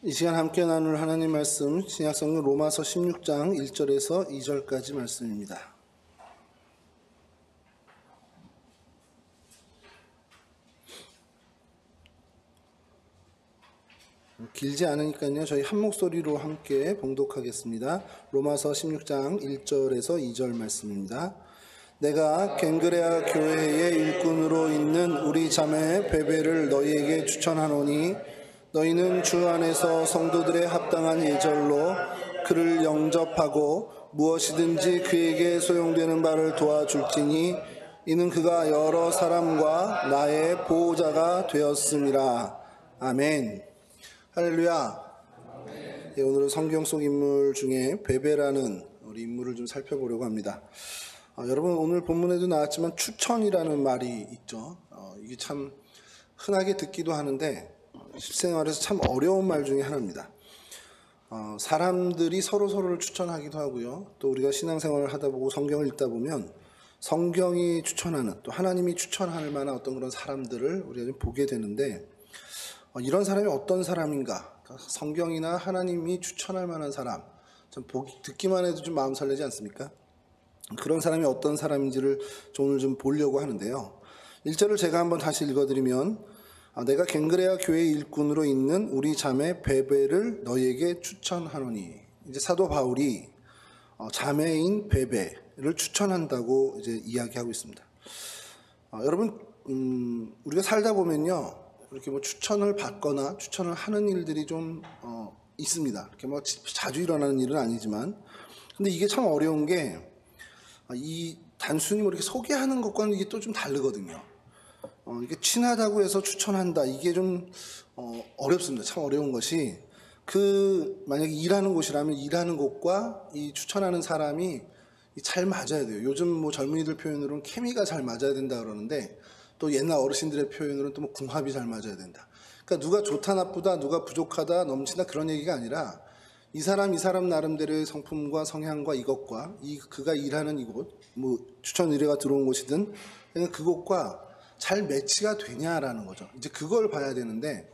이 시간 함께 나눌 하나님 말씀 신약성경 로마서 16장 1절에서 2절까지 말씀입니다. 길지 않으니까요. 저희 한 목소리로 함께 봉독하겠습니다. 로마서 16장 1절에서 2절 말씀입니다. 내가 갱그레아 교회의 일꾼으로 있는 우리 자매 베베를 너희에게 추천하노니 너희는 주 안에서 성도들의 합당한 예절로 그를 영접하고 무엇이든지 그에게 소용되는 바를 도와줄지니 이는 그가 여러 사람과 나의 보호자가 되었음이라. 아멘. 할렐루야. 네, 오늘은 성경 속 인물 중에 베베라는 우리 인물을 좀 살펴보려고 합니다. 여러분, 오늘 본문에도 나왔지만 추천이라는 말이 있죠. 이게 참 흔하게 듣기도 하는데 실생활에서 참 어려운 말 중에 하나입니다. 사람들이 서로를 추천하기도 하고요. 또 우리가 신앙생활을 하다 보고 성경을 읽다 보면 성경이 추천하는, 또 하나님이 추천할 만한 어떤 그런 사람들을 우리가 좀 보게 되는데, 이런 사람이 어떤 사람인가? 성경이나 하나님이 추천할 만한 사람, 좀 듣기만 해도 좀 마음 설레지 않습니까? 그런 사람이 어떤 사람인지를 오늘 좀 보려고 하는데요. 1절을 제가 한번 다시 읽어드리면, 내가 갱그레아 교회의 일꾼으로 있는 우리 자매 베베를 너희에게 추천하노니. 이제 사도 바울이 자매인 베베를 추천한다고 이제 이야기하고 있습니다. 여러분, 우리가 살다 보면요, 이렇게 뭐 추천을 받거나 추천을 하는 일들이 좀 있습니다. 이렇게 뭐 자주 일어나는 일은 아니지만, 근데 이게 참 어려운 게, 이 단순히 뭐 이렇게 소개하는 것과는 이게 또 좀 다르거든요. 이게 친하다고 해서 추천한다, 이게 좀 어렵습니다. 참 어려운 것이, 만약에 일하는 곳이라면 일하는 곳과 이 추천하는 사람이 잘 맞아야 돼요. 요즘 뭐 젊은이들 표현으로는 케미가 잘 맞아야 된다 그러는데, 또 옛날 어르신들의 표현으로는 또 뭐 궁합이 잘 맞아야 된다. 그러니까 누가 좋다 나쁘다, 누가 부족하다 넘친다, 그런 얘기가 아니라 이 사람 나름대로의 성품과 성향과 이것과 그가 일하는 이곳, 뭐 추천 의뢰가 들어온 곳이든 그곳과 잘 매치가 되냐라는 거죠. 이제 그걸 봐야 되는데,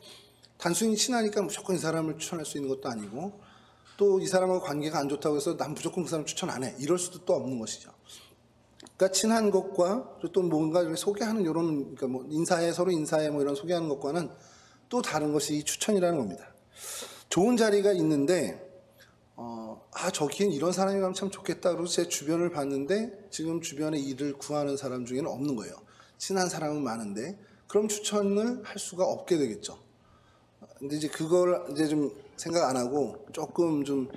단순히 친하니까 무조건 이 사람을 추천할 수 있는 것도 아니고, 또 이 사람하고 관계가 안 좋다고 해서 난 무조건 그 사람 추천 안 해, 이럴 수도 또 없는 것이죠. 그러니까 친한 것과 또 뭔가 소개하는 이런, 그러니까 뭐 서로 인사해 뭐 이런 소개하는 것과는 또 다른 것이 이 추천이라는 겁니다. 좋은 자리가 있는데, 저기엔 이런 사람이 가면 참 좋겠다 그러고 제 주변을 봤는데 지금 주변에 일을 구하는 사람 중에는 없는 거예요. 친한 사람은 많은데, 그럼 추천을 할 수가 없게 되겠죠. 근데 이제 그걸 이제 좀 생각 안 하고 조금 좀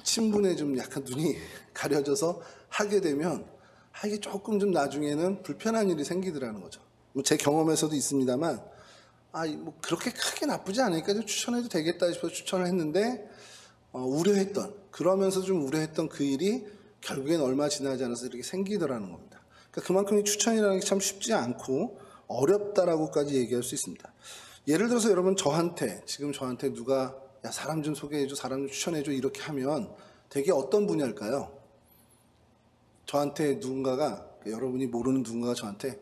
친분에 좀 약간 눈이 가려져서 하게 되면, 이게 조금 좀 나중에는 불편한 일이 생기더라는 거죠. 뭐 제 경험에서도 있습니다만, 뭐 그렇게 크게 나쁘지 않으니까 좀 추천해도 되겠다 싶어서 추천을 했는데, 그러면서 좀 우려했던 그 일이 결국엔 얼마 지나지 않아서 이렇게 생기더라는 겁니다. 그러니까 그만큼 이 추천이라는 게 참 쉽지 않고 어렵다라고까지 얘기할 수 있습니다. 예를 들어서 여러분, 지금 저한테 누가 야, 사람 좀 소개해줘, 사람 좀 추천해줘, 이렇게 하면 되게 어떤 분이 할까요? 저한테 여러분이 모르는 누군가가 저한테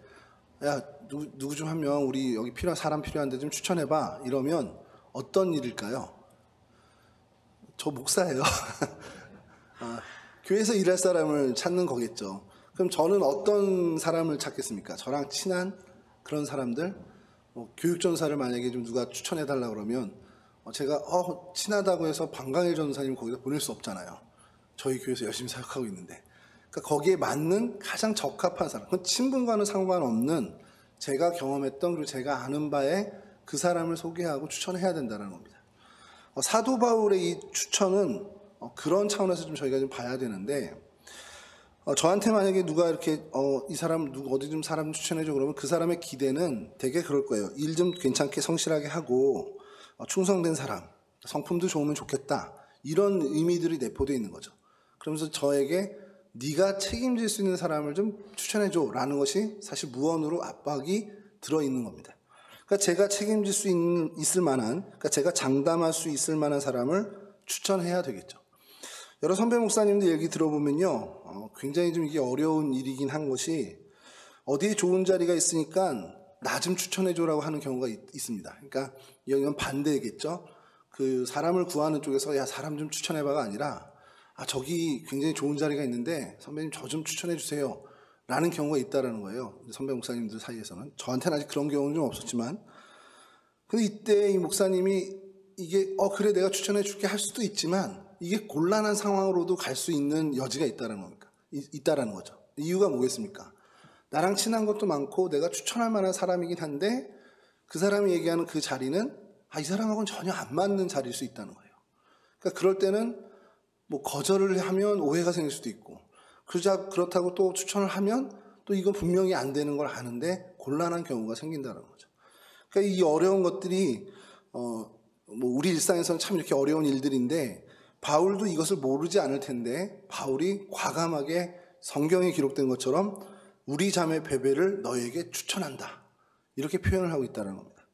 야, 누구 좀 한 명 우리 여기 사람 필요한데 좀 추천해봐, 이러면 어떤 일일까요? 저 목사예요. 교회에서 일할 사람을 찾는 거겠죠. 그럼 저는 어떤 사람을 찾겠습니까? 저랑 친한 그런 사람들, 교육 전사를 만약에 좀 누가 추천해달라 그러면 제가 친하다고 해서 방강일 전사님 거기다 보낼 수 없잖아요. 저희 교회에서 열심히 사역하고 있는데. 그러니까 거기에 맞는 가장 적합한 사람, 그건 친분과는 상관없는 제가 경험했던, 그리고 제가 아는 바에 그 사람을 소개하고 추천해야 된다는 겁니다. 사도 바울의 이 추천은 그런 차원에서 좀 저희가 좀 봐야 되는데, 저한테 만약에 누가 이렇게 이 사람 어디 좀 사람 추천해줘 그러면 그 사람의 기대는 되게 그럴 거예요. 일 좀 괜찮게 성실하게 하고 충성된 사람, 성품도 좋으면 좋겠다, 이런 의미들이 내포되어 있는 거죠. 그러면서 저에게 네가 책임질 수 있는 사람을 좀 추천해줘 라는 것이 사실 무언으로 압박이 들어있는 겁니다. 그러니까 제가 책임질 수 있을 만한, 그러니까 제가 장담할 수 있을 만한 사람을 추천해야 되겠죠. 여러 선배 목사님들 얘기 들어보면요, 굉장히 좀 이게 어려운 일이긴 한 것이, 어디에 좋은 자리가 있으니까 나 좀 추천해줘라고 하는 경우가 있습니다. 그러니까 이건 반대겠죠. 그 사람을 구하는 쪽에서 야 사람 좀 추천해봐가 아니라 저기 굉장히 좋은 자리가 있는데 선배님 저 좀 추천해 주세요 라는 경우가 있다라는 거예요. 선배 목사님들 사이에서는. 저한테는 아직 그런 경우는 좀 없었지만, 근데 이때 이 목사님이 이게 그래 내가 추천해 줄게 할 수도 있지만 이게 곤란한 상황으로도 갈 수 있는 여지가 있다라는 거죠. 이유가 뭐겠습니까? 나랑 친한 것도 많고 내가 추천할 만한 사람이긴 한데 그 사람이 얘기하는 그 자리는 이 사람하고는 전혀 안 맞는 자리일 수 있다는 거예요. 그러니까 그럴 때는 뭐 거절을 하면 오해가 생길 수도 있고, 그렇다고 또 추천을 하면 또 이건 분명히 안 되는 걸 아는데 곤란한 경우가 생긴다는 거죠. 그러니까 이 어려운 것들이 뭐 우리 일상에서는 참 이렇게 어려운 일들인데 바울도 이것을 모르지 않을 텐데 바울이 과감하게 성경에 기록된 것처럼 우리 자매 베베를 너에게 추천한다 이렇게 표현을 하고 있다는 겁니다.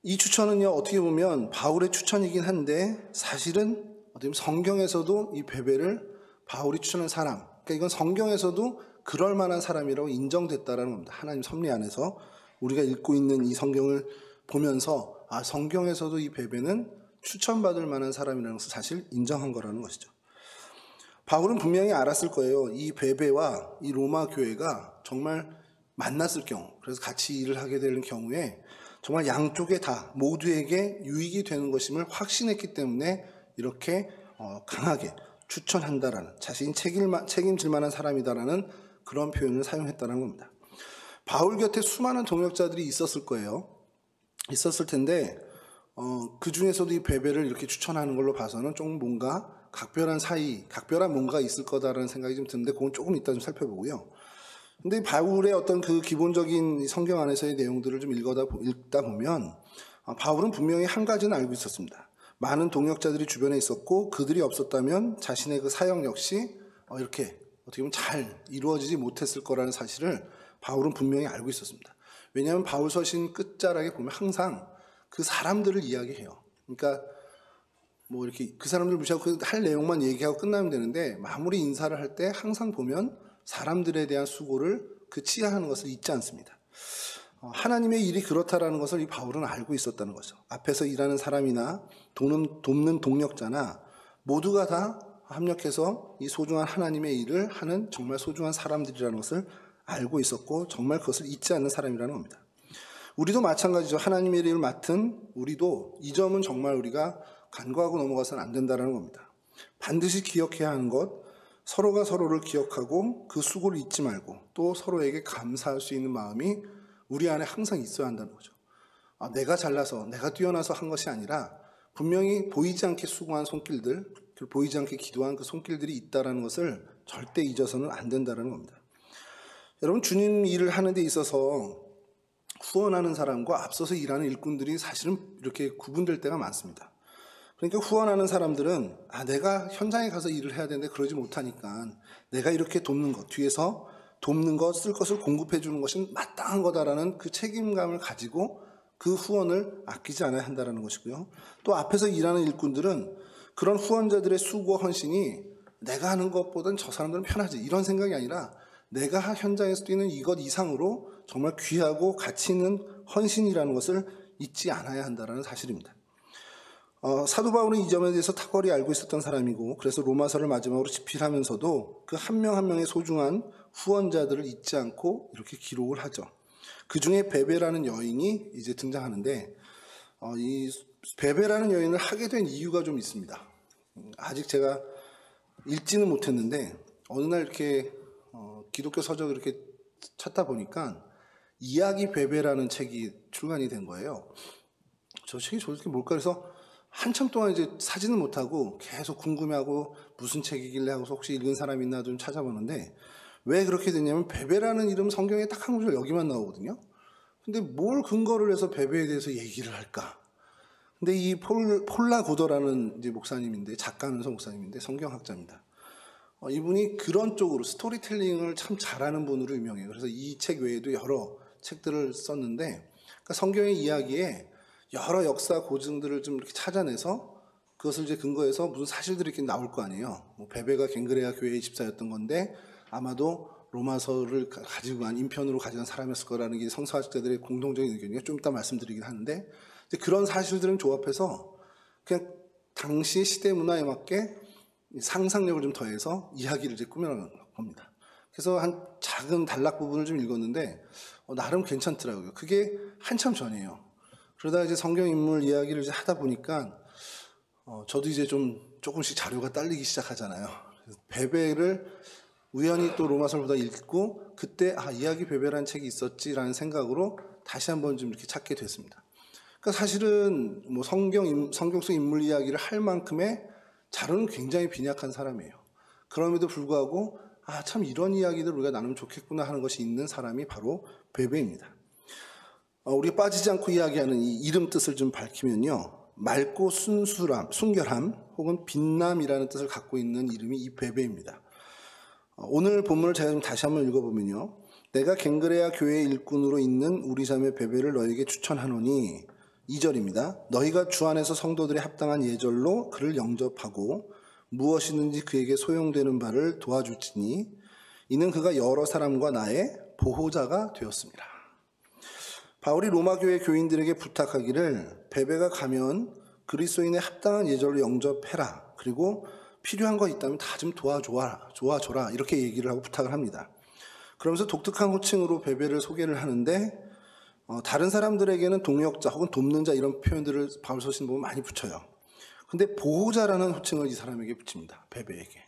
이 추천은요 어떻게 보면 바울의 추천이긴 한데 사실은 어떻게 보면 성경에서도 이 베베를 바울이 추천한 사람, 그러니까 이건 성경에서도 그럴 만한 사람이라고 인정됐다라는 겁니다. 하나님 섭리 안에서 우리가 읽고 있는 이 성경을 보면서 성경에서도 이 베베는 추천받을 만한 사람이라는 것을 사실 인정한 거라는 것이죠. 바울은 분명히 알았을 거예요. 이 베베와 이 로마 교회가 정말 만났을 경우, 그래서 같이 일을 하게 되는 경우에 정말 양쪽에 다 모두에게 유익이 되는 것임을 확신했기 때문에 이렇게 강하게 추천한다라는, 자신이 책임질 만한 사람이다라는 그런 표현을 사용했다는 겁니다. 바울 곁에 수많은 동역자들이 있었을 거예요. 있었을 텐데 그 중에서도 이 베베를 이렇게 추천하는 걸로 봐서는 좀 뭔가 각별한 뭔가가 있을 거다라는 생각이 좀 드는데 그건 조금 이따 좀 살펴보고요. 근데 바울의 어떤 그 기본적인 성경 안에서의 내용들을 좀 읽다 보면 바울은 분명히 한 가지는 알고 있었습니다. 많은 동역자들이 주변에 있었고 그들이 없었다면 자신의 그 사역 역시 이렇게 어떻게 보면 잘 이루어지지 못했을 거라는 사실을 바울은 분명히 알고 있었습니다. 왜냐하면 바울 서신 끝자락에 보면 항상 그 사람들을 이야기해요. 그러니까 뭐 이렇게 그 사람들 무시하고 할 내용만 얘기하고 끝나면 되는데 마무리 인사를 할 때 항상 보면 사람들에 대한 수고를 치하하는 것을 잊지 않습니다. 하나님의 일이 그렇다라는 것을 이 바울은 알고 있었다는 거죠. 앞에서 일하는 사람이나 돕는 동력자나 모두가 다 합력해서 이 소중한 하나님의 일을 하는 정말 소중한 사람들이라는 것을 알고 있었고 정말 그것을 잊지 않는 사람이라는 겁니다. 우리도 마찬가지죠. 하나님의 일을 맡은 우리도 이 점은 정말 우리가 간과하고 넘어가서는 안 된다는 겁니다. 반드시 기억해야 하는 것, 서로가 서로를 기억하고 그 수고를 잊지 말고 또 서로에게 감사할 수 있는 마음이 우리 안에 항상 있어야 한다는 거죠. 내가 잘나서 내가 뛰어나서 한 것이 아니라 분명히 보이지 않게 수고한 손길들, 보이지 않게 기도한 그 손길들이 있다는 것을 절대 잊어서는 안 된다는 겁니다. 여러분, 주님 일을 하는 데 있어서 후원하는 사람과 앞서서 일하는 일꾼들이 사실은 이렇게 구분될 때가 많습니다. 그러니까 후원하는 사람들은 내가 현장에 가서 일을 해야 되는데 그러지 못하니까 내가 이렇게 돕는 것, 뒤에서 돕는 것, 쓸 것을 공급해 주는 것은 마땅한 거다라는 그 책임감을 가지고 그 후원을 아끼지 않아야 한다는 것이고요. 또 앞에서 일하는 일꾼들은 그런 후원자들의 수고와 헌신이 내가 하는 것보다는 저 사람들은 편하지 이런 생각이 아니라 내가 현장에서 뛰는 이것 이상으로 정말 귀하고 가치 있는 헌신이라는 것을 잊지 않아야 한다는 사실입니다. 사도 바울은 이 점에 대해서 탁월히 알고 있었던 사람이고 그래서 로마서를 마지막으로 집필하면서도 그 한 명 한 명의 소중한 후원자들을 잊지 않고 이렇게 기록을 하죠. 그 중에 베베라는 여인이 이제 등장하는데 이 베베라는 여인을 하게 된 이유가 좀 있습니다. 아직 제가 읽지는 못했는데 어느 날 이렇게 기독교 서적을 이렇게 찾다 보니까 이야기 베베라는 책이 출간이 된 거예요. 저 책이 저렇게 뭘까 해서 한참 동안 이제 사지는 못하고 계속 궁금해하고 무슨 책이길래 하고서 혹시 읽은 사람 있나 좀 찾아보는데 왜 그렇게 됐냐면 베베라는 이름 성경에 딱 한 구절 여기만 나오거든요. 근데 뭘 근거를 해서 베베에 대해서 얘기를 할까? 근데 이 폴라 고더라는 이제 목사님인데 작가면서 목사님인데 성경학자입니다. 이분이 그런 쪽으로 스토리텔링을 참 잘하는 분으로 유명해요. 그래서 이 책 외에도 여러 책들을 썼는데 그러니까 성경의 이야기에 여러 역사 고증들을 좀 이렇게 찾아내서 그것을 이제 근거해서 무슨 사실들이 이렇게 나올 거 아니에요. 베베가 갱그레아 교회의 집사였던 건데 아마도 로마서를 가지고 간 인편으로 가져간 사람이었을 거라는 게 성서학자들의 공통적인 의견이에요. 좀 이따 말씀드리긴 하는데 이제 그런 사실들은 조합해서 그냥 당시 시대 문화에 맞게 상상력을 좀 더해서 이야기를 이제 꾸며나가는 겁니다. 그래서 한 작은 단락 부분을 좀 읽었는데 나름 괜찮더라고요. 그게 한참 전이에요. 그러다 이제 성경 인물 이야기를 이제 하다 보니까 저도 이제 좀 조금씩 자료가 딸리기 시작하잖아요. 베베를 우연히 또 로마서를 보다 읽고 그때 이야기 베베라는 책이 있었지라는 생각으로 다시 한번 좀 이렇게 찾게 됐습니다. 그러니까 사실은 뭐 성경 속 인물 이야기를 할 만큼의 자료는 굉장히 빈약한 사람이에요. 그럼에도 불구하고 참 이런 이야기들 우리가 나누면 좋겠구나 하는 것이 있는 사람이 바로 베베입니다. 우리가 빠지지 않고 이야기하는 이 이름 뜻을 좀 밝히면요. 맑고 순결함 혹은 빛남이라는 뜻을 갖고 있는 이름이 이 베베입니다. 오늘 본문을 제가 좀 다시 한번 읽어보면요. 내가 갱그레아 교회의 일꾼으로 있는 우리 자매 베베를 너에게 추천하노니 2절입니다. 너희가 주 안에서 성도들의 합당한 예절로 그를 영접하고 무엇이든지 그에게 소용되는 바를 도와줄지니 이는 그가 여러 사람과 나의 보호자가 되었습니다. 바울이 로마 교회 교인들에게 부탁하기를 베베가 가면 그리스도인의 합당한 예절로 영접해라. 그리고 필요한 거 있다면 다 좀 도와줘라. 이렇게 얘기를 하고 부탁을 합니다. 그러면서 독특한 호칭으로 베베를 소개를 하는데 다른 사람들에게는 동역자 혹은 돕는 자 이런 표현들을 바울 서신 보면 많이 붙여요. 근데 보호자라는 호칭을 이 사람에게 붙입니다. 베베에게.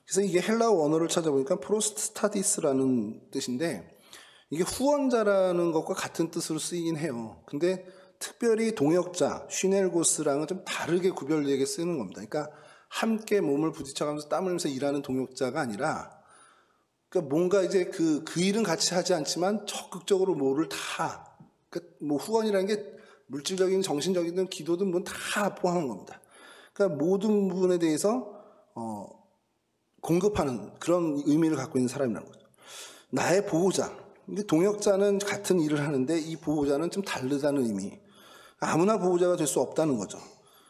그래서 이게 헬라어 원어를 찾아보니까 프로스타디스라는 뜻인데 이게 후원자라는 것과 같은 뜻으로 쓰이긴 해요. 근데 특별히 동역자, 슈넬고스랑은 좀 다르게 구별되게 쓰는 겁니다. 그러니까 함께 몸을 부딪혀가면서 땀 흘리면서 일하는 동역자가 아니라 그러니까 뭔가 이제 그 일은 같이 하지 않지만 적극적으로 뭐를 다, 그러니까 뭐 후원이라는 게 물질적인, 정신적인 기도든 뭐 다 포함한 겁니다. 그러니까 모든 부분에 대해서 공급하는 그런 의미를 갖고 있는 사람이라는 거죠. 나의 보호자. 동역자는 같은 일을 하는데 이 보호자는 좀 다르다는 의미. 아무나 보호자가 될 수 없다는 거죠.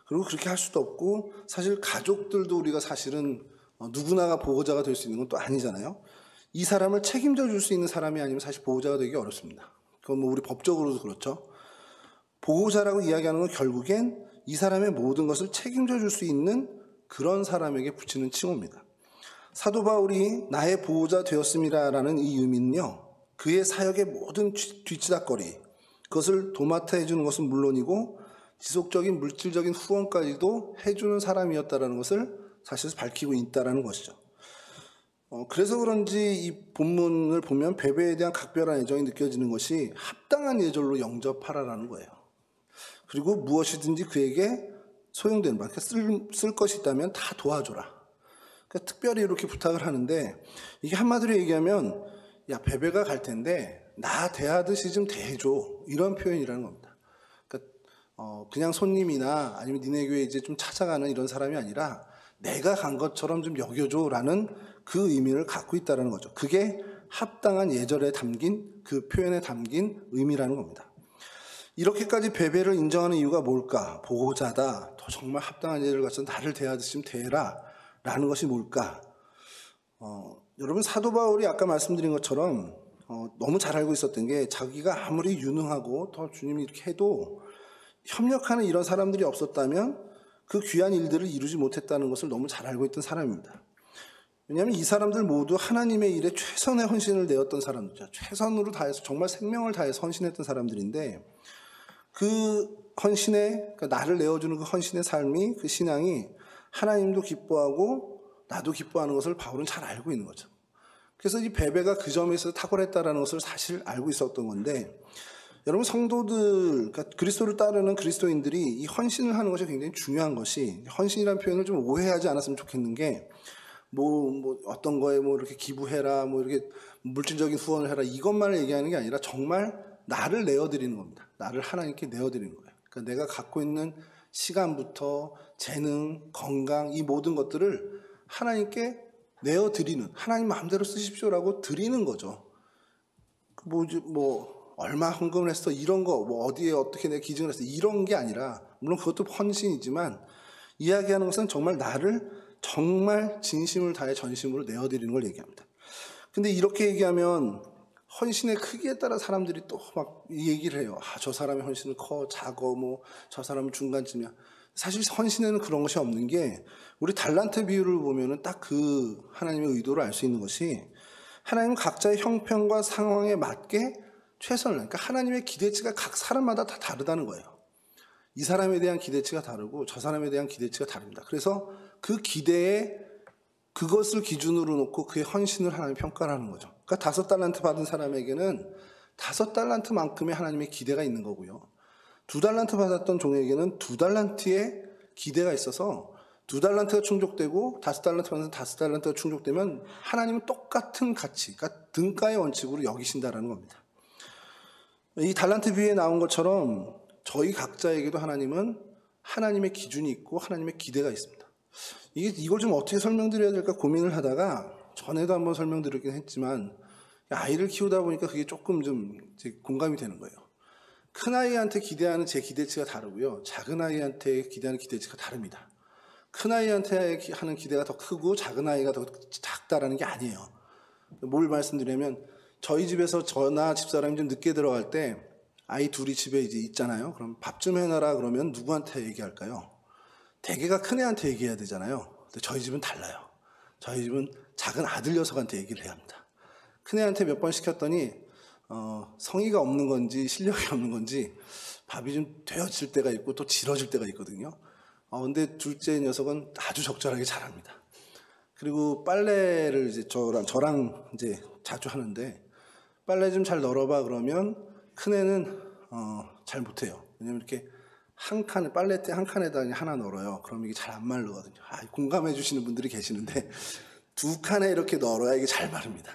그리고 그렇게 할 수도 없고 사실 가족들도 우리가 사실은 누구나가 보호자가 될 수 있는 건 또 아니잖아요. 이 사람을 책임져 줄 수 있는 사람이 아니면 사실 보호자가 되기 어렵습니다. 그건 뭐 우리 법적으로도 그렇죠. 보호자라고 이야기하는 건 결국엔 이 사람의 모든 것을 책임져 줄 수 있는 그런 사람에게 붙이는 칭호입니다. 사도 바울이 나의 보호자 되었습니다라는 이 의미는요. 그의 사역의 모든 뒤치다거리 그것을 도맡아 해주는 것은 물론이고 지속적인 물질적인 후원까지도 해주는 사람이었다는 것을 사실 밝히고 있다는 것이죠. 그래서 그런지 이 본문을 보면 베베에 대한 각별한 애정이 느껴지는 것이 합당한 예절로 영접하라라는 거예요. 그리고 무엇이든지 그에게 소용되는 바, 쓸 것이 있다면 다 도와줘라. 그러니까 특별히 이렇게 부탁을 하는데 이게 한마디로 얘기하면 야 베베가 갈 텐데 나 대하듯이 좀 대해줘 이런 표현이라는 겁니다. 그러니까 그냥 손님이나 아니면 니네 교회 이제 좀 찾아가는 이런 사람이 아니라 내가 간 것처럼 좀 여겨줘라는 그 의미를 갖고 있다는 거죠. 그게 합당한 예절에 담긴 그 표현에 담긴 의미라는 겁니다. 이렇게까지 베베를 인정하는 이유가 뭘까? 보호자다. 정말 합당한 예절을 갖춰서 나를 대하듯이 좀 대해라. 라는 것이 뭘까? 여러분 사도 바울이 아까 말씀드린 것처럼 너무 잘 알고 있었던 게 자기가 아무리 유능하고 더 주님이 이렇게 해도 협력하는 이런 사람들이 없었다면 그 귀한 일들을 이루지 못했다는 것을 너무 잘 알고 있던 사람입니다. 왜냐하면 이 사람들 모두 하나님의 일에 최선의 헌신을 내었던 사람들이죠. 최선으로 다해서 정말 생명을 다해서 헌신했던 사람들인데 그 헌신의 그러니까 나를 내어주는 그 헌신의 삶이 그 신앙이 하나님도 기뻐하고 나도 기뻐하는 것을 바울은 잘 알고 있는 거죠. 그래서 이 베베가 그 점에 있어서 탁월했다는 것을 사실 알고 있었던 건데 여러분 성도들 그러니까 그리스도를 따르는 그리스도인들이 이 헌신을 하는 것이 굉장히 중요한 것이 헌신이라는 표현을 좀 오해하지 않았으면 좋겠는 게 뭐 어떤 거에 뭐 이렇게 기부해라 뭐 이렇게 물질적인 후원을 해라 이것만을 얘기하는 게 아니라 정말 나를 내어드리는 겁니다. 나를 하나님께 내어드리는 거예요. 그러니까 내가 갖고 있는 시간부터 재능, 건강 이 모든 것들을 하나님께 내어드리는 하나님 마음대로 쓰십시오라고 드리는 거죠. 뭐 얼마 헌금을 했어 이런 거 뭐 어디에 어떻게 내가 기증을 했어 이런 게 아니라 물론 그것도 헌신이지만 이야기하는 것은 정말 나를 정말 진심을 다해 전심으로 내어드리는 걸 얘기합니다. 근데 이렇게 얘기하면 헌신의 크기에 따라 사람들이 또 막 얘기를 해요. 저 사람의 헌신은 커, 작어, 뭐 저 사람은 중간쯤이야. 사실 헌신에는 그런 것이 없는 게, 우리 달란트 비유를 보면은 딱 그 하나님의 의도를 알 수 있는 것이, 하나님은 각자의 형편과 상황에 맞게 최선을, 그러니까 하나님의 기대치가 각 사람마다 다 다르다는 거예요. 이 사람에 대한 기대치가 다르고 저 사람에 대한 기대치가 다릅니다. 그래서 그 기대에, 그것을 기준으로 놓고 그의 헌신을 하나님 평가를 하는 거죠. 그러니까 5달란트 받은 사람에게는 5달란트만큼의 하나님의 기대가 있는 거고요. 2달란트 받았던 종에게는 2달란트의 기대가 있어서 2달란트가 충족되고 5달란트 받은 5달란트가 충족되면 하나님은 똑같은 가치, 그러니까 등가의 원칙으로 여기신다라는 겁니다. 이 달란트 비유에 나온 것처럼 저희 각자에게도 하나님은 하나님의 기준이 있고 하나님의 기대가 있습니다. 이걸 좀 어떻게 설명드려야 될까 고민을 하다가, 전에도 한번 설명드리긴 했지만 아이를 키우다 보니까 그게 조금 좀 공감이 되는 거예요. 큰아이한테 기대하는 제 기대치가 다르고요, 작은 아이한테 기대하는 기대치가 다릅니다. 큰아이한테 하는 기대가 더 크고 작은 아이가 더 작다라는 게 아니에요. 뭘 말씀드리냐면, 저희 집에서 저나 집사람이 좀 늦게 들어갈 때 아이 둘이 집에 이제 있잖아요. 그럼 밥 좀 해놔라 그러면 누구한테 얘기할까요? 대개가 큰애한테 얘기해야 되잖아요. 근데 저희 집은 달라요. 저희 집은 작은 아들 녀석한테 얘기를 해야 합니다. 큰애한테 몇 번 시켰더니 성의가 없는 건지 실력이 없는 건지 밥이 좀 되어질 때가 있고 또 질어질 때가 있거든요. 근데 둘째 녀석은 아주 적절하게 잘합니다. 그리고 빨래를 이제 저랑 이제 자주 하는데, 빨래 좀 잘 널어봐 그러면 큰애는 잘 못해요. 왜냐면 이렇게 빨래대 한 칸에다 하나 널어요. 그럼 이게 잘 안 마르거든요. 공감해 주시는 분들이 계시는데, 2칸에 이렇게 널어야 이게 잘 마릅니다.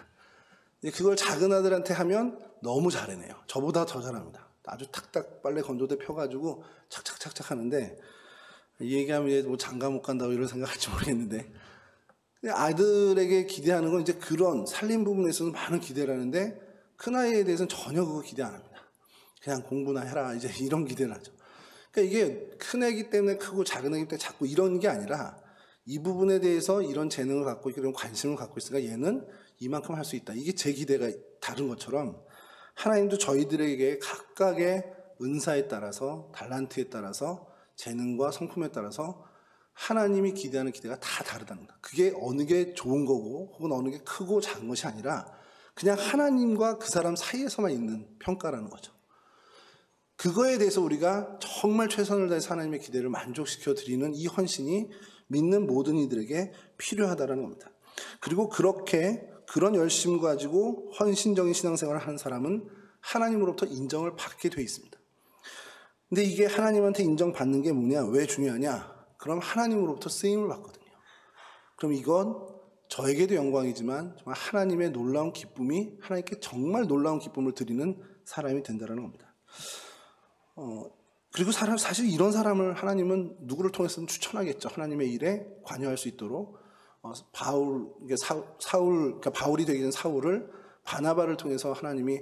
그걸 작은 아들한테 하면 너무 잘해내요. 저보다 더 잘합니다. 아주 탁탁 빨래 건조대 펴가지고 착착착착 하는데, 이 얘기하면 얘 뭐 장가 못 간다고 이런 생각할지 모르겠는데, 아들에게 기대하는 건 이제 그런 살림 부분에 있어서 많은 기대를 하는데, 큰아이에 대해서는 전혀 그거 기대 안 합니다. 그냥 공부나 해라, 이제 이런 기대를 하죠. 그러니까 이게 큰 애기 때문에 크고 작은 애기 때문에 작고 이런 게 아니라, 이 부분에 대해서 이런 재능을 갖고 있고 이런 관심을 갖고 있으니까 얘는 이만큼 할 수 있다. 이게 제 기대가 다른 것처럼, 하나님도 저희들에게 각각의 은사에 따라서, 달란트에 따라서, 재능과 성품에 따라서 하나님이 기대하는 기대가 다 다르다는 거다. 그게 어느 게 좋은 거고 혹은 어느 게 크고 작은 것이 아니라 그냥 하나님과 그 사람 사이에서만 있는 평가라는 거죠. 그거에 대해서 우리가 정말 최선을 다해서 하나님의 기대를 만족시켜 드리는 이 헌신이 믿는 모든 이들에게 필요하다는 겁니다. 그리고 그런 열심을 가지고 헌신적인 신앙생활을 하는 사람은 하나님으로부터 인정을 받게 돼 있습니다. 근데 이게 하나님한테 인정받는 게 뭐냐, 왜 중요하냐? 그럼 하나님으로부터 쓰임을 받거든요. 그럼 이건 저에게도 영광이지만 정말 하나님의 놀라운 기쁨이, 하나님께 정말 놀라운 기쁨을 드리는 사람이 된다는 겁니다. 그리고 사실 이런 사람을 하나님은 누구를 통해서든 추천하겠죠. 하나님의 일에 관여할 수 있도록. 그러니까 바울이 되기 전 사울을 바나바를 통해서 하나님이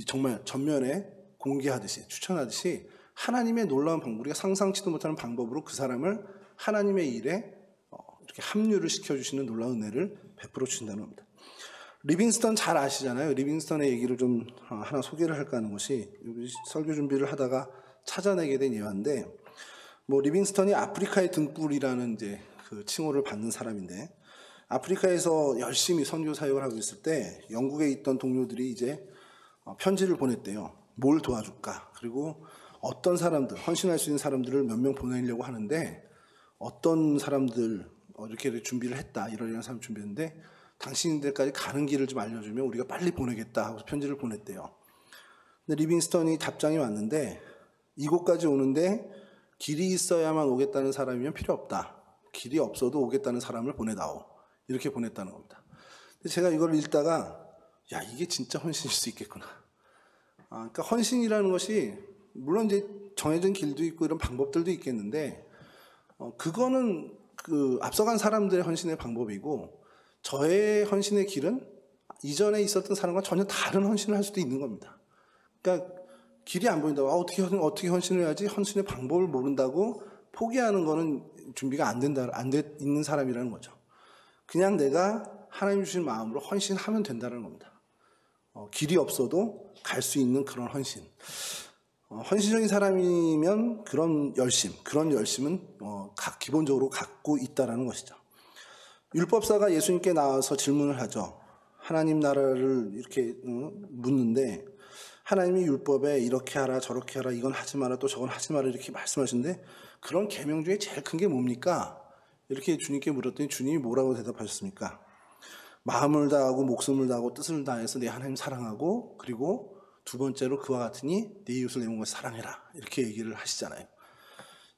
정말 전면에 공개하듯이, 추천하듯이 하나님의 놀라운 방법, 우리가 상상치도 못하는 방법으로 그 사람을 하나님의 일에 이렇게 합류를 시켜주시는 놀라운 은혜를 베풀어 주신다는 겁니다. 리빙스턴 잘 아시잖아요. 리빙스턴의 얘기를 좀 하나 소개를 할까 하는 것이, 설교 준비를 하다가 찾아내게 된 예화인데, 리빙스턴이 아프리카의 등불이라는 이제 그 칭호를 받는 사람인데, 아프리카에서 열심히 선교 사역을 하고 있을 때 영국에 있던 동료들이 이제 편지를 보냈대요. 뭘 도와줄까? 그리고 어떤 사람들, 헌신할 수 있는 사람들을 몇 명 보내려고 하는데, 어떤 사람들 이렇게 준비를 했다, 이런 사람 준비했는데, 당신들까지 가는 길을 좀 알려주면 우리가 빨리 보내겠다 하고 편지를 보냈대요. 근데 리빙스턴이 답장이 왔는데, 이곳까지 오는데 길이 있어야만 오겠다는 사람이면 필요 없다. 길이 없어도 오겠다는 사람을 보내다오. 이렇게 보냈다는 겁니다. 근데 제가 이걸 읽다가, 이게 진짜 헌신일 수 있겠구나. 그러니까 헌신이라는 것이 물론 이제 정해진 길도 있고 이런 방법들도 있겠는데, 그거는 그 앞서간 사람들의 헌신의 방법이고, 저의 헌신의 길은 이전에 있었던 사람과 전혀 다른 헌신을 할 수도 있는 겁니다. 그러니까 길이 안 보인다고 어떻게 헌신을 해야지, 헌신의 방법을 모른다고 포기하는 거는 준비가 안 있는 사람이라는 거죠. 그냥 내가 하나님 주신 마음으로 헌신하면 된다는 겁니다. 길이 없어도 갈 수 있는 그런 헌신. 헌신적인 사람이면 그런 열심은 기본적으로 갖고 있다라는 것이죠. 율법사가 예수님께 나와서 질문을 하죠. 하나님 나라를 이렇게 묻는데 하나님이 율법에 이렇게 하라 저렇게 하라 이건 하지 마라 또 저건 하지 마라 이렇게 말씀하시는데 그런 계명 중에 제일 큰 게 뭡니까? 이렇게 주님께 물었더니 주님이 뭐라고 대답하셨습니까? 마음을 다하고 목숨을 다하고 뜻을 다해서 내 하나님 사랑하고 그리고 두 번째로 그와 같으니 내 이웃을 내 몸과 사랑해라 이렇게 얘기를 하시잖아요.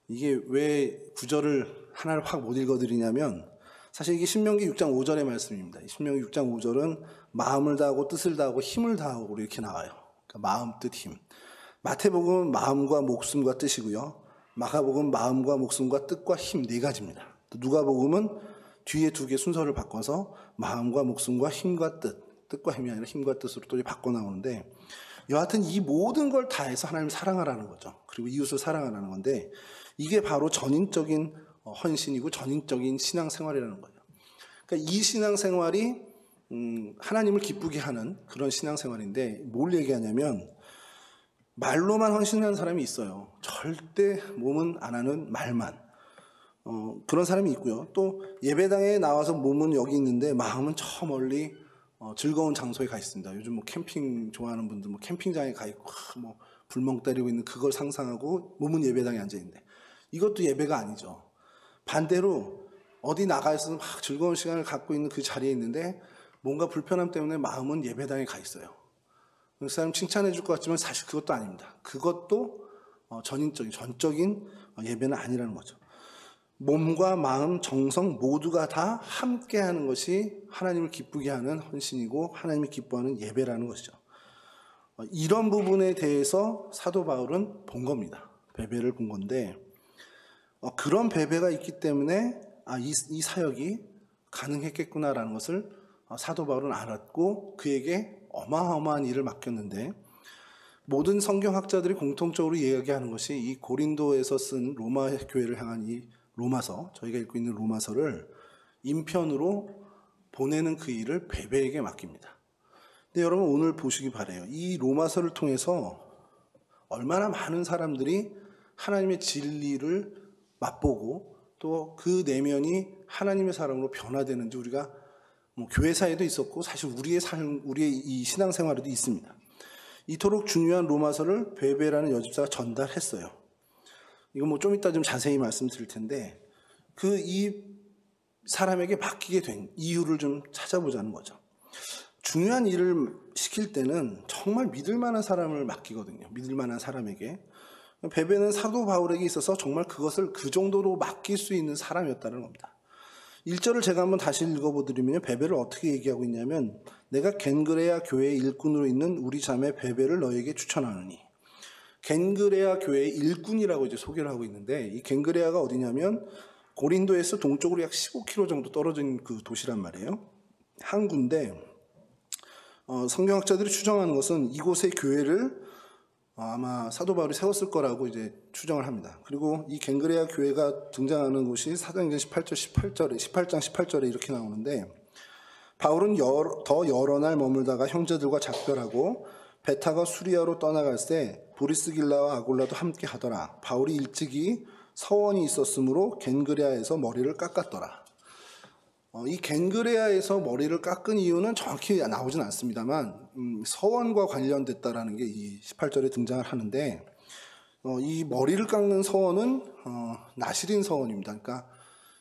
이게 왜 구절을 하나를 확 못 읽어드리냐면 사실 이게 신명기 6장 5절의 말씀입니다. 신명기 6장 5절은 마음을 다하고 뜻을 다하고 힘을 다하고 이렇게 나와요. 그러니까 마음, 뜻, 힘. 마태복음은 마음과 목숨과 뜻이고요. 마가복음은 마음과 목숨과 뜻과 힘 네 가지입니다. 또 누가복음은 뒤에 두 개 순서를 바꿔서 마음과 목숨과 힘과 뜻과 힘이 아니라 힘과 뜻으로 또 바꿔 나오는데 여하튼 이 모든 걸 다해서 하나님을 사랑하라는 거죠. 그리고 이웃을 사랑하라는 건데 이게 바로 전인적인 헌신이고 전인적인 신앙생활이라는 거예요. 그러니까 이 신앙생활이 하나님을 기쁘게 하는 그런 신앙생활인데 뭘 얘기하냐면 말로만 헌신하는 사람이 있어요. 절대 몸은 안 하는 말만. 그런 사람이 있고요. 또 예배당에 나와서 몸은 여기 있는데 마음은 저 멀리 즐거운 장소에 가 있습니다. 요즘 뭐 캠핑 좋아하는 분들 뭐 캠핑장에 가 있고 뭐 불멍 때리고 있는 그걸 상상하고 몸은 예배당에 앉아 있는데 이것도 예배가 아니죠. 반대로 어디 나가서 막 즐거운 시간을 갖고 있는 그 자리에 있는데 뭔가 불편함 때문에 마음은 예배당에 가 있어요. 그 사람 칭찬해 줄 것 같지만 사실 그것도 아닙니다. 그것도 전적인 예배는 아니라는 거죠. 몸과 마음, 정성 모두가 다 함께하는 것이 하나님을 기쁘게 하는 헌신이고 하나님이 기뻐하는 예배라는 것이죠. 이런 부분에 대해서 사도 바울은 본 겁니다. 베베를 본 건데 그런 베베가 있기 때문에 이 사역이 가능했겠구나라는 것을 사도 바울은 알았고 그에게 어마어마한 일을 맡겼는데 모든 성경학자들이 공통적으로 이야기하는 것이 이 고린도에서 쓴 로마 교회를 향한 이 로마서, 저희가 읽고 있는 로마서를 인편으로 보내는 그 일을 베베에게 맡깁니다. 근데 여러분 오늘 보시기 바라요. 이 로마서를 통해서 얼마나 많은 사람들이 하나님의 진리를 맛보고 또 그 내면이 하나님의 사랑으로 변화되는지 우리가 뭐 교회사에도 있었고 사실 우리의 이 신앙생활에도 있습니다. 이토록 중요한 로마서를 베베라는 여집사가 전달했어요. 이거 뭐 좀 이따 좀 자세히 말씀드릴 텐데 이 사람에게 맡기게 된 이유를 좀 찾아보자는 거죠. 중요한 일을 시킬 때는 정말 믿을 만한 사람을 맡기거든요. 믿을 만한 사람에게. 베베는 사도 바울에게 있어서 정말 그것을 그 정도로 맡길 수 있는 사람이었다는 겁니다. 1절을 제가 한번 다시 읽어보드리면 베베를 어떻게 얘기하고 있냐면 내가 겐그레아 교회의 일꾼으로 있는 우리 자매 베베를 너에게 추천하노니 겐그레아 교회의 일꾼이라고 이제 소개를 하고 있는데 이 겐그레아가 어디냐면 고린도에서 동쪽으로 약 15km 정도 떨어진 그 도시란 말이에요. 항구인데 성경학자들이 추정하는 것은 이곳의 교회를 아마 사도 바울이 세웠을 거라고 이제 추정을 합니다. 그리고 이 겐그레아 교회가 등장하는 곳이 사도행전 18장 18절에 이렇게 나오는데 바울은 더 여러 날 머물다가 형제들과 작별하고 배 타고 수리아로 떠나갈 때 보리스길라와 아골라도 함께 하더라. 바울이 일찍이 서원이 있었으므로 겐그레아에서 머리를 깎았더라. 이 겐그레아에서 머리를 깎은 이유는 정확히 나오진 않습니다만 서원과 관련됐다라는 게 이 18절에 등장을 하는데 이 머리를 깎는 서원은 나실인 서원입니다. 그러니까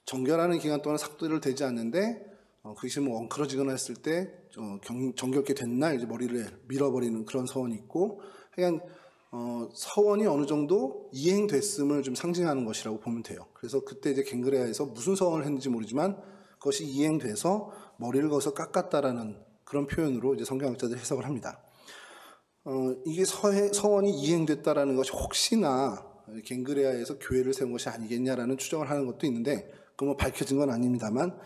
정결하는 기간 동안 삭도를 되지 않는데 그것이 뭐 엉클어지거나 했을 때 정결케 된 날 이제 머리를 밀어버리는 그런 서원이 있고 하여간 서원이 어느 정도 이행됐음을 좀 상징하는 것이라고 보면 돼요. 그래서 그때 이제 겐그레아에서 무슨 서원을 했는지 모르지만 그것이 이행돼서 머리를 거기서 깎았다라는 그런 표현으로 이제 성경학자들이 해석을 합니다. 이게 서원이 이행됐다라는 것이 혹시나 겐그레아에서 교회를 세운 것이 아니겠냐라는 추정을 하는 것도 있는데 그 뭐 밝혀진 건 아닙니다만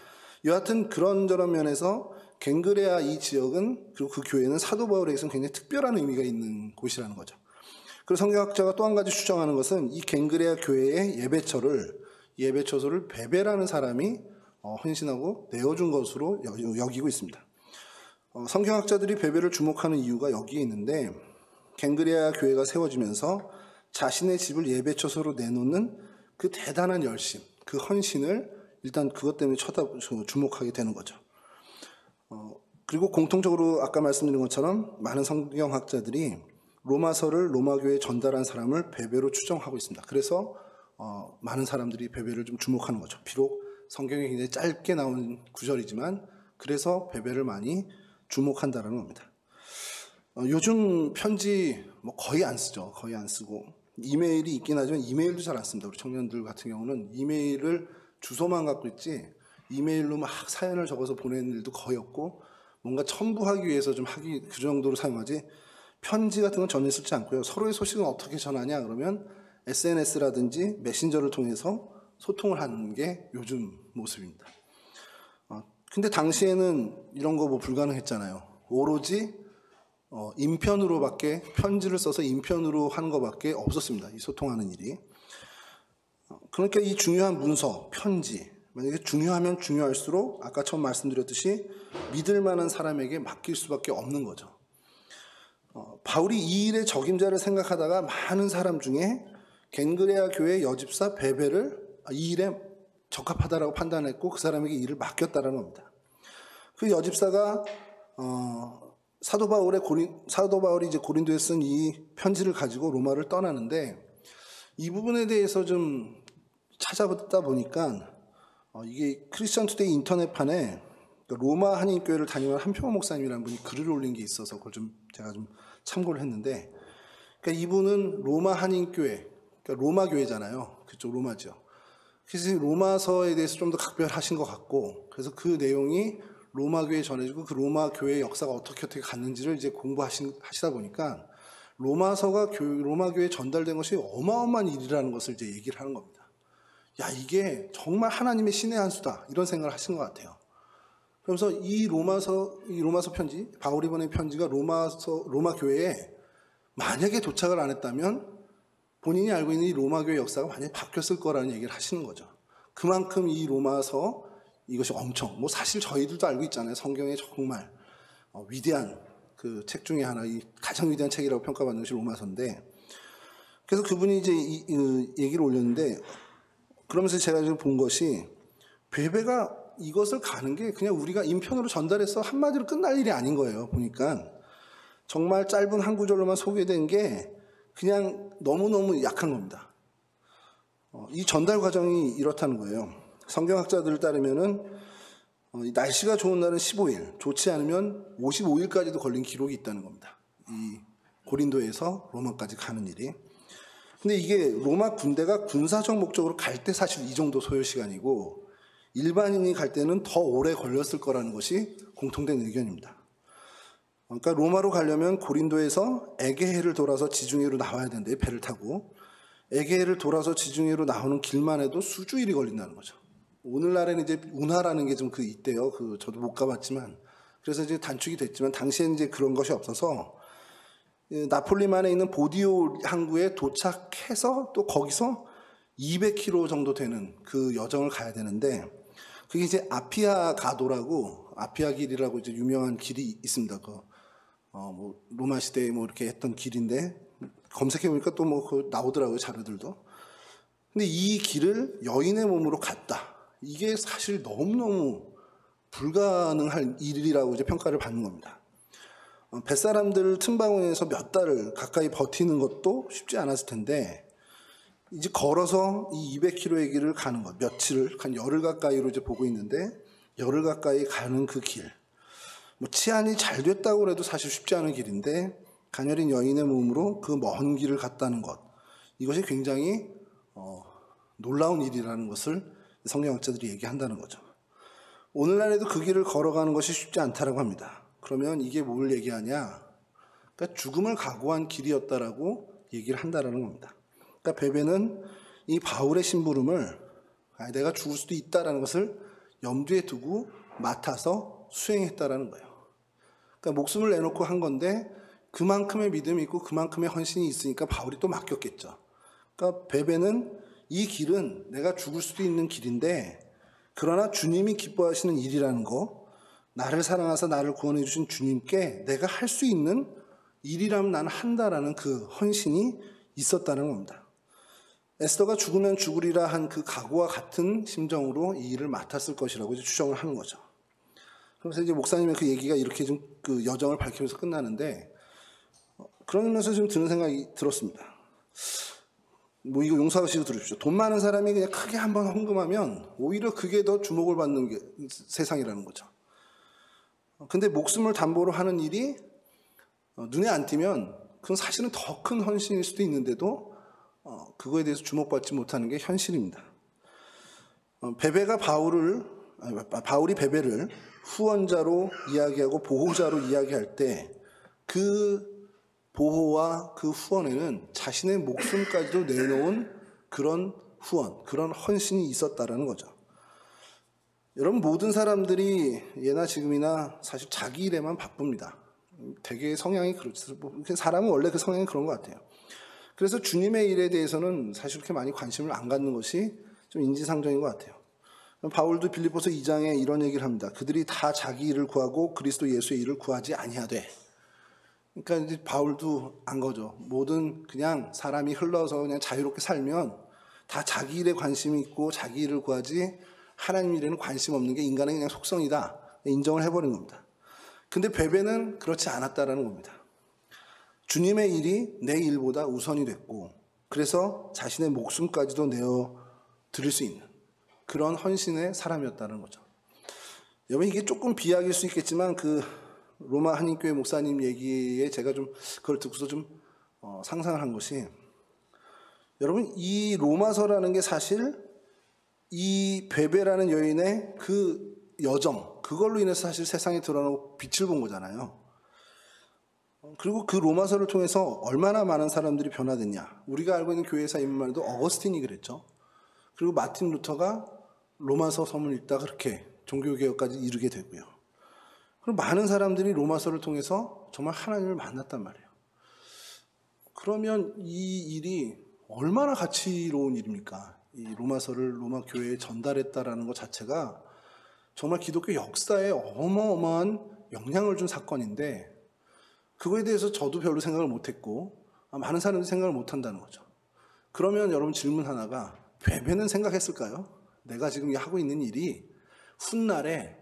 여하튼 그런저런 면에서 겐그레아 이 지역은 그리고 그 교회는 사도 바울에게서는 굉장히 특별한 의미가 있는 곳이라는 거죠. 그리고 성경학자가 또 한 가지 추정하는 것은 이 겐그레아 교회의 예배처소를 베베라는 사람이 헌신하고 내어준 것으로 여기고 있습니다. 성경학자들이 베베를 주목하는 이유가 여기에 있는데, 갱그레아 교회가 세워지면서 자신의 집을 예배처소로 내놓는 그 대단한 열심, 그 헌신을 일단 그것 때문에 주목하게 되는 거죠. 그리고 공통적으로 아까 말씀드린 것처럼 많은 성경학자들이 로마서를 로마교회에 전달한 사람을 베베로 추정하고 있습니다. 그래서 많은 사람들이 베베를 좀 주목하는 거죠. 비록 성경에 굉장히 짧게 나온 구절이지만 그래서 베베를 많이 주목한다는 겁니다. 요즘 편지 뭐 거의 안 쓰죠. 거의 안 쓰고 이메일이 있긴 하지만 이메일도 잘 안 씁니다. 우리 청년들 같은 경우는 이메일을 주소만 갖고 있지 이메일로 막 사연을 적어서 보내는 일도 거의 없고 뭔가 첨부하기 위해서 좀 하기 그 정도로 사용하지 편지 같은 건 전혀 쓰지 않고요. 서로의 소식은 어떻게 전하냐 그러면 SNS라든지 메신저를 통해서 소통을 하는 게 요즘 모습입니다. 근데 당시에는 이런 거 뭐 불가능했잖아요. 오로지 인편으로밖에 편지를 써서 인편으로 하는 것밖에 없었습니다. 이 소통하는 일이. 그러니까 이 중요한 문서, 편지 만약에 중요하면 중요할수록 아까 처음 말씀드렸듯이 믿을 만한 사람에게 맡길 수밖에 없는 거죠. 바울이 이 일의 적임자를 생각하다가 많은 사람 중에 갱그레아 교회 여집사 베베를 이 일에 적합하다라고 판단했고 그 사람에게 일을 맡겼다는 겁니다. 그 여집사가 사도 바울이 이제 고린도에 쓴 이 편지를 가지고 로마를 떠나는데 이 부분에 대해서 좀 찾아보다 보니까 이게 크리스천 투데이 인터넷판에 로마 한인교회를 담임하는 한평호 목사님이라는 분이 글을 올린 게 있어서 그걸 제가 좀 참고를 했는데, 그러니까 이분은 로마 한인교회, 그러니까 로마 교회잖아요. 그쪽 로마죠. 그래서 로마서에 대해서 좀 더 각별하신 것 같고, 그래서 그 내용이 로마 교회에 전해지고 그 로마 교회의 역사가 어떻게 갔는지를 이제 공부하시다 보니까 로마서가 로마 교회에 전달된 것이 어마어마한 일이라는 것을 이제 얘기를 하는 겁니다. 야, 이게 정말 하나님의 신의 한 수다. 이런 생각을 하신 것 같아요. 그래서 이 로마서 편지, 바울이 보낸 편지가 로마 교회에 만약에 도착을 안 했다면 본인이 알고 있는 이 로마 교회 역사가 완전히 바뀌었을 거라는 얘기를 하시는 거죠. 그만큼 이 로마서 이것이 엄청, 뭐 사실 저희들도 알고 있잖아요. 성경에 정말 위대한 그 책 중에 하나, 이 가장 위대한 책이라고 평가받는 것이 로마서인데, 그래서 그분이 이제 이 얘기를 올렸는데, 그러면서 제가 지금 본 것이 베베가 이것을 가는 게 그냥 우리가 인편으로 전달해서 한마디로 끝날 일이 아닌 거예요. 보니까 정말 짧은 한 구절로만 소개된 게 그냥 너무너무 약한 겁니다. 이 전달 과정이 이렇다는 거예요. 성경학자들을 따르면은 날씨가 좋은 날은 15일, 좋지 않으면 55일까지도 걸린 기록이 있다는 겁니다. 이 고린도에서 로마까지 가는 일이. 근데 이게 로마 군대가 군사적 목적으로 갈 때 사실 이 정도 소요 시간이고 일반인이 갈 때는 더 오래 걸렸을 거라는 것이 공통된 의견입니다. 그러니까 로마로 가려면 고린도에서 에게해를 돌아서 지중해로 나와야 되는데 배를 타고 에게해를 돌아서 지중해로 나오는 길만 해도 수주일이 걸린다는 거죠. 오늘날에는 이제 운하라는 게 좀 있대요. 저도 못 가봤지만 그래서 이제 단축이 됐지만 당시에는 이제 그런 것이 없어서 나폴리만에 있는 보디오 항구에 도착해서 또 거기서 200km 정도 되는 그 여정을 가야 되는데 그게 이제 아피아 가도라고 아피아 길이라고 이제 유명한 길이 있습니다. 뭐 로마 시대에 뭐 이렇게 했던 길인데 검색해 보니까 또 뭐 나오더라고요 자료들도. 근데 이 길을 여인의 몸으로 갔다. 이게 사실 너무너무 불가능한 일이라고 이제 평가를 받는 겁니다. 뱃사람들 틈바구니에서 몇 달을 가까이 버티는 것도 쉽지 않았을 텐데 이제 걸어서 이 200km의 길을 가는 것, 며칠을 한 열흘 가까이로 이제 보고 있는데 열흘 가까이 가는 그 길, 뭐 치안이 잘 됐다고 해도 사실 쉽지 않은 길인데 가녀린 여인의 몸으로 그 먼 길을 갔다는 것, 이것이 굉장히 놀라운 일이라는 것을 성경학자들이 얘기한다는 거죠. 오늘날에도 그 길을 걸어가는 것이 쉽지 않다라고 합니다. 그러면 이게 뭘 얘기하냐? 그러니까 죽음을 각오한 길이었다라고 얘기를 한다라는 겁니다. 그러니까 베베는 이 바울의 심부름을 내가 죽을 수도 있다라는 것을 염두에 두고 맡아서 수행했다라는 거예요. 그러니까 목숨을 내놓고 한 건데 그만큼의 믿음이 있고 그만큼의 헌신이 있으니까 바울이 또 맡겼겠죠. 그러니까 베베는 이 길은 내가 죽을 수도 있는 길인데 그러나 주님이 기뻐하시는 일이라는 거, 나를 사랑하사 나를 구원해 주신 주님께 내가 할 수 있는 일이라면 나는 한다라는 그 헌신이 있었다는 겁니다. 에스더가 죽으면 죽으리라 한 그 각오와 같은 심정으로 이 일을 맡았을 것이라고 이제 추정을 하는 거죠. 그래서 이제 목사님의 그 얘기가 이렇게 좀 그 여정을 밝히면서 끝나는데, 그러면서 좀 드는 생각이 들었습니다. 뭐 이거 용서하시고 들으십시오. 돈 많은 사람이 그냥 크게 한번 헌금하면 오히려 그게 더 주목을 받는 게 세상이라는 거죠. 근데 목숨을 담보로 하는 일이 눈에 안 띄면 그건 사실은 더 큰 헌신일 수도 있는데도 그거에 대해서 주목받지 못하는 게 현실입니다. 바울이 베베를 후원자로 이야기하고 보호자로 이야기할 때 그 보호와 그 후원에는 자신의 목숨까지도 내놓은 그런 후원, 그런 헌신이 있었다라는 거죠. 여러분, 모든 사람들이 예나 지금이나 사실 자기 일에만 바쁩니다. 되게 성향이 그렇죠. 사람은 원래 그 성향이 그런 것 같아요. 그래서 주님의 일에 대해서는 사실 그렇게 많이 관심을 안 갖는 것이 좀 인지상정인 것 같아요. 바울도 빌립보서 2장에 이런 얘기를 합니다. 그들이 다 자기 일을 구하고 그리스도 예수의 일을 구하지 아니하되. 그러니까 이제 바울도 안 거죠. 모든 그냥 사람이 흘러서 그냥 자유롭게 살면 다 자기 일에 관심이 있고 자기 일을 구하지 하나님 일에는 관심 없는 게 인간의 그냥 속성이다. 인정을 해버린 겁니다. 근데 베베는 그렇지 않았다라는 겁니다. 주님의 일이 내 일보다 우선이 됐고, 그래서 자신의 목숨까지도 내어 드릴 수 있는 그런 헌신의 사람이었다는 거죠. 여러분, 이게 조금 비약일 수 있겠지만 그 로마 한인교회 목사님 얘기에 제가 좀 그걸 듣고서 좀 상상을 한 것이, 여러분, 이 로마서라는 게 사실 이 베베라는 여인의 그 여정, 그걸로 인해서 사실 세상에 드러나고 빛을 본 거잖아요. 그리고 그 로마서를 통해서 얼마나 많은 사람들이 변화됐냐. 우리가 알고 있는 교회사 인물도 어거스틴이 그랬죠. 그리고 마틴 루터가 로마서 서문 읽다가 그렇게 종교개혁까지 이르게 되고요. 그리고 많은 사람들이 로마서를 통해서 정말 하나님을 만났단 말이에요. 그러면 이 일이 얼마나 가치로운 일입니까? 이 로마서를 로마 교회에 전달했다라는 것 자체가 정말 기독교 역사에 어마어마한 영향을 준 사건인데, 그거에 대해서 저도 별로 생각을 못했고 많은 사람들이 생각을 못한다는 거죠. 그러면 여러분, 질문 하나가, 베베는 생각했을까요? 내가 지금 하고 있는 일이 훗날에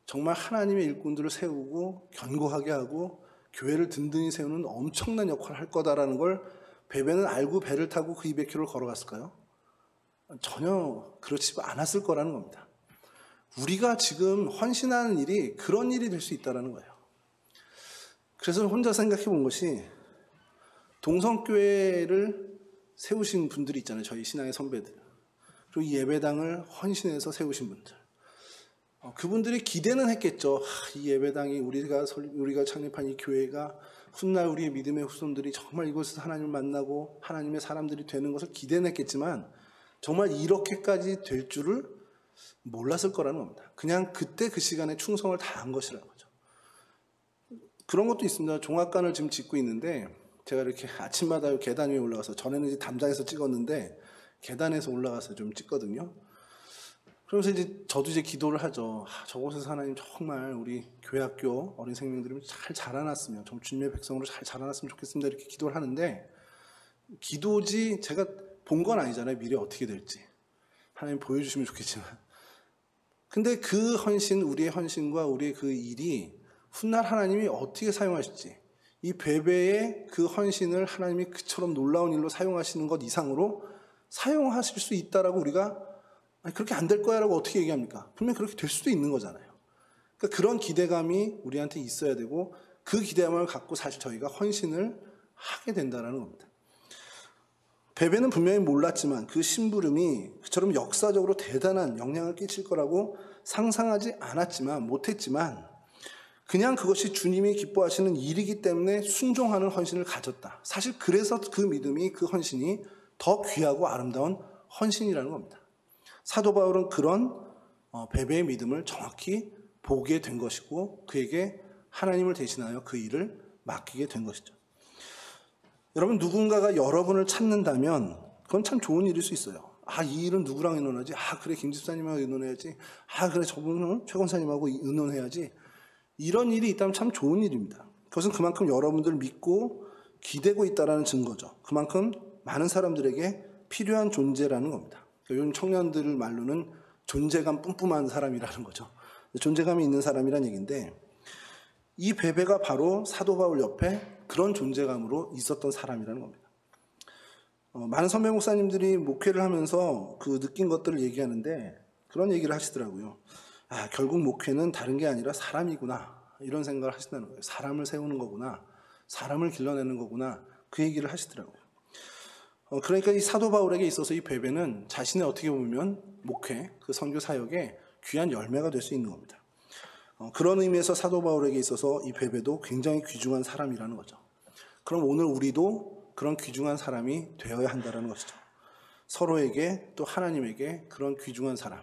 정말 하나님의 일꾼들을 세우고 견고하게 하고 교회를 든든히 세우는 엄청난 역할을 할 거다라는 걸 베베는 알고 배를 타고 그 200km를 걸어갔을까요? 전혀 그렇지 않았을 거라는 겁니다. 우리가 지금 헌신하는 일이 그런 일이 될 수 있다는 거예요. 그래서 혼자 생각해 본 것이, 동성교회를 세우신 분들이 있잖아요. 저희 신앙의 선배들. 그리고 이 예배당을 헌신해서 세우신 분들. 그분들이 기대는 했겠죠. 이 예배당이 우리가 창립한 이 교회가 훗날 우리의 믿음의 후손들이 정말 이곳에서 하나님을 만나고 하나님의 사람들이 되는 것을 기대는 했겠지만, 정말 이렇게까지 될 줄을 몰랐을 거라는 겁니다. 그냥 그때 그 시간에 충성을 다한 것이라는 거죠. 그런 것도 있습니다. 종합관을 지금 짓고 있는데, 제가 이렇게 아침마다 계단 위에 올라가서, 전에는 이제 담장에서 찍었는데 계단에서 올라가서 좀 찍거든요. 그러면서 이제 저도 이제 기도를 하죠. 저곳에서 하나님 정말 우리 교회학교 어린 생명들이 잘 자라났으면, 좀 주님의 백성으로 잘 자라났으면 좋겠습니다. 이렇게 기도를 하는데, 기도지 제가 본 건 아니잖아요. 미래 어떻게 될지. 하나님 보여주시면 좋겠지만. 근데 그 헌신, 우리의 헌신과 우리의 그 일이 훗날 하나님이 어떻게 사용하실지, 이 베베의 그 헌신을 하나님이 그처럼 놀라운 일로 사용하시는 것 이상으로 사용하실 수 있다라고 우리가, 아니, 그렇게 안 될 거야 라고 어떻게 얘기합니까? 분명히 그렇게 될 수도 있는 거잖아요. 그러니까 그런 기대감이 우리한테 있어야 되고, 그 기대감을 갖고 사실 저희가 헌신을 하게 된다는 겁니다. 베베는 분명히 몰랐지만 그 심부름이 그처럼 역사적으로 대단한 영향을 끼칠 거라고 상상하지 않았지만, 못했지만, 그냥 그것이 주님이 기뻐하시는 일이기 때문에 순종하는 헌신을 가졌다. 사실 그래서 그 믿음이, 그 헌신이 더 귀하고 아름다운 헌신이라는 겁니다. 사도 바울은 그런 베베의 믿음을 정확히 보게 된 것이고, 그에게 하나님을 대신하여 그 일을 맡기게 된 것이죠. 여러분, 누군가가 여러분을 찾는다면 그건 참 좋은 일일 수 있어요. 이 일은 누구랑 의논하지? 그래, 김 집사님하고 의논해야지. 그래, 저분은 최 권사님하고 의논해야지. 이런 일이 있다면 참 좋은 일입니다. 그것은 그만큼 여러분들 믿고 기대고 있다는 증거죠. 그만큼 많은 사람들에게 필요한 존재라는 겁니다. 요즘 청년들 말로는 존재감 뿜뿜한 사람이라는 거죠. 존재감이 있는 사람이란 얘기인데, 이 베베가 바로 사도 바울 옆에 그런 존재감으로 있었던 사람이라는 겁니다. 많은 선배 목사님들이 목회를 하면서 그 느낀 것들을 얘기하는데 그런 얘기를 하시더라고요. 결국 목회는 다른 게 아니라 사람이구나, 이런 생각을 하신다는 거예요. 사람을 세우는 거구나, 사람을 길러내는 거구나, 그 얘기를 하시더라고요. 그러니까 이 사도 바울에게 있어서 이 베베는 자신의 어떻게 보면 목회, 그 선교 사역에 귀한 열매가 될 수 있는 겁니다. 그런 의미에서 사도 바울에게 있어서 이 베베도 굉장히 귀중한 사람이라는 거죠. 그럼 오늘 우리도 그런 귀중한 사람이 되어야 한다는 것이죠. 서로에게 또 하나님에게 그런 귀중한 사람,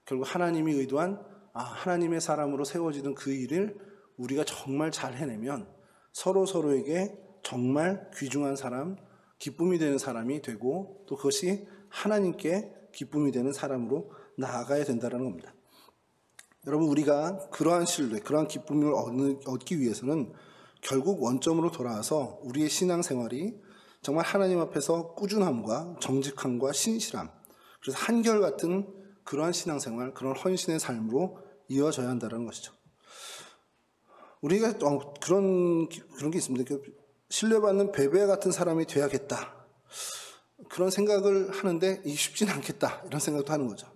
결국 하나님이 의도한 하나님의 사람으로 세워지는 그 일을 우리가 정말 잘 해내면 서로에게 정말 귀중한 사람, 기쁨이 되는 사람이 되고, 또 그것이 하나님께 기쁨이 되는 사람으로 나아가야 된다는 겁니다. 여러분, 우리가 그러한 신뢰, 그러한 기쁨을 얻기 위해서는 결국 원점으로 돌아와서 우리의 신앙생활이 정말 하나님 앞에서 꾸준함과 정직함과 신실함, 그래서 한결같은 그러한 신앙생활, 그런 헌신의 삶으로 이어져야 한다는 것이죠. 우리가 그런 게 있습니다. 신뢰받는 베베 같은 사람이 돼야겠다, 그런 생각을 하는데 이게 쉽지는 않겠다, 이런 생각도 하는 거죠.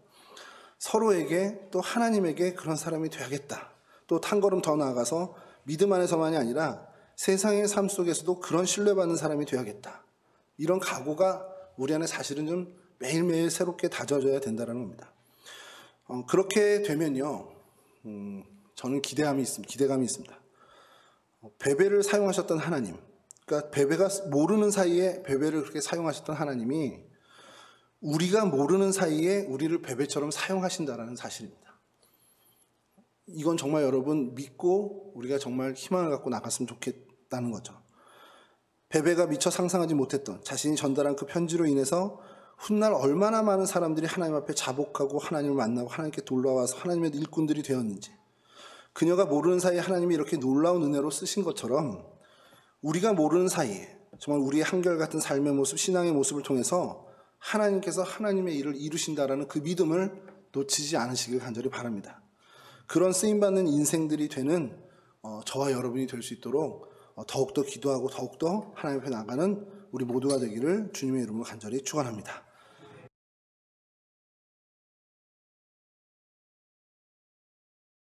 서로에게 또 하나님에게 그런 사람이 돼야겠다, 또 한 걸음 더 나아가서 믿음 안에서만이 아니라 세상의 삶 속에서도 그런 신뢰받는 사람이 돼야겠다, 이런 각오가 우리 안에 사실은 좀 매일매일 새롭게 다져져야 된다는 겁니다. 그렇게 되면요, 저는 기대감이 있습니다. 베베를 사용하셨던 하나님, 그러니까 베베가 모르는 사이에 베베를 그렇게 사용하셨던 하나님이 우리가 모르는 사이에 우리를 베베처럼 사용하신다는 사실입니다. 이건 정말 여러분 믿고 우리가 정말 희망을 갖고 나갔으면 좋겠다는 거죠. 베베가 미처 상상하지 못했던 자신이 전달한 그 편지로 인해서 훗날 얼마나 많은 사람들이 하나님 앞에 자복하고 하나님을 만나고 하나님께 돌아와서 하나님의 일꾼들이 되었는지, 그녀가 모르는 사이에 하나님이 이렇게 놀라운 은혜로 쓰신 것처럼 우리가 모르는 사이에 정말 우리의 한결같은 삶의 모습, 신앙의 모습을 통해서 하나님께서 하나님의 일을 이루신다라는 그 믿음을 놓치지 않으시길 간절히 바랍니다. 그런 쓰임받는 인생들이 되는 저와 여러분이 될 수 있도록 더욱더 기도하고 더욱더 하나님 앞에 나가는 우리 모두가 되기를 주님의 이름으로 간절히 축원합니다.